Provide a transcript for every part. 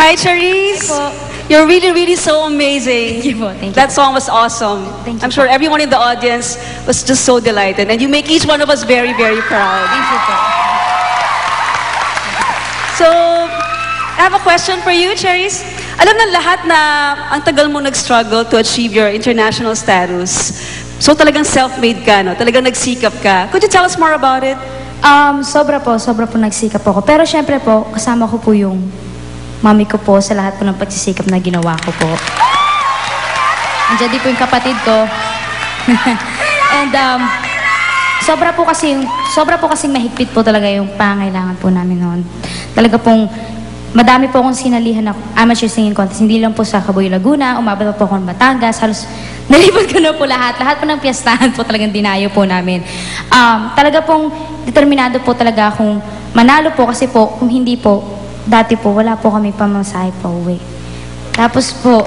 Hi, Charisse. You're really, really so amazing. Thank you po. Thank you. That song was awesome. Thank you I'm sure everyone in the audience was just so delighted. And you make each one of us very, very proud. Thank you po. So, I have a question for you, Charisse. Alam na lahat na ang tagal mo nag-struggle to achieve your international status. So talagang self-made ka, no? Talagang nagsikap ka. Could you tell us more about it? Sobra po nagsikap ako. Pero syempre po, kasama ko po yung mami ko po sa lahat po ng pagsisikap na ginawa ko po. Andiyan din po yung kapatid ko. And sobra po kasing mahigpit po talaga yung pangailangan po namin noon. Talaga pong madami po akong sinalihan na amateur singing contest. Hindi lang po sa Caboy, Laguna, umabot po ako ng Batangas. Halos nalipad ko na po lahat. Lahat po ng piyastahan po talagang dinayo po namin. Talaga pong determinado po talaga akong manalo po kasi po, kung hindi po, dati po, wala po kami pamasahe pa uwi. Tapos po,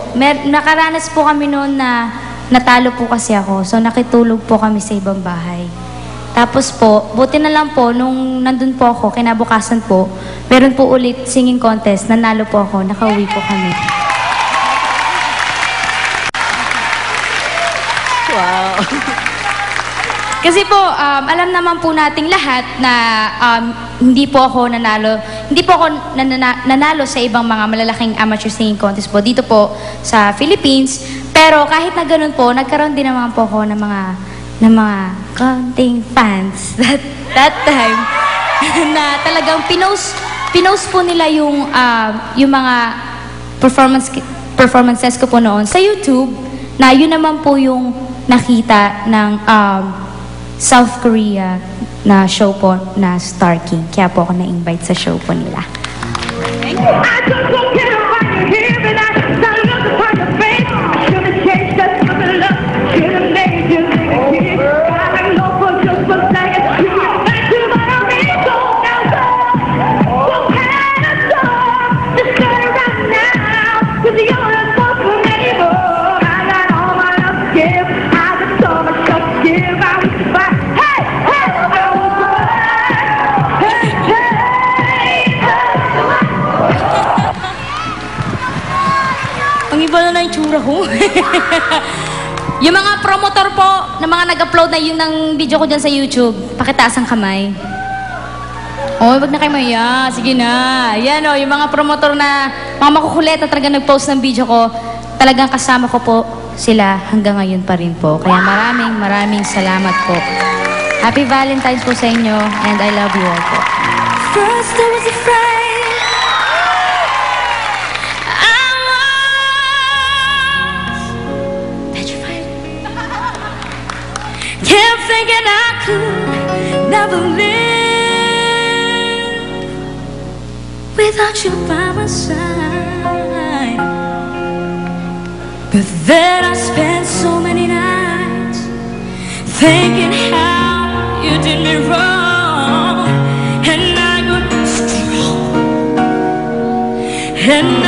nakaranas po kami noon na natalo po kasi ako. So nakitulog po kami sa ibang bahay. Tapos po, buti na lang po, nung nandun po ako, kinabukasan po, meron po ulit singing contest, nanalo po ako, nakauwi po kami. Wow. Kasi po, alam naman po nating lahat na hindi po ako nanalo sa ibang mga malalaking amateur singing contest po dito po sa Philippines. Pero kahit na ganun po, nagkaroon din naman po ako ng mga konting fans that time na talagang pinost po nila yung mga performances ko po noon sa YouTube na yun naman po yung nakita ng South Korea na show po na Star King. Kaya po ako na-invite sa show po nila. Thank you. Ang iba na yung tsura ko. Yung mga promotor po, na mga nag-upload na yun ng video ko dyan sa YouTube, pakitaas ang kamay. Oh, wag na kayo maya. Sige na. Yan o, yung mga promotor na, mga makukulit na talaga nag-post ng video ko, talagang kasama ko po sila hanggang ngayon pa rin po. Kaya maraming salamat po. Happy Valentine's po sa inyo, and I love you all po. First I was afraid. Kept thinking I could never live without you by my side. But then I spent so many nights thinking how you did me wrong, and I got strong, and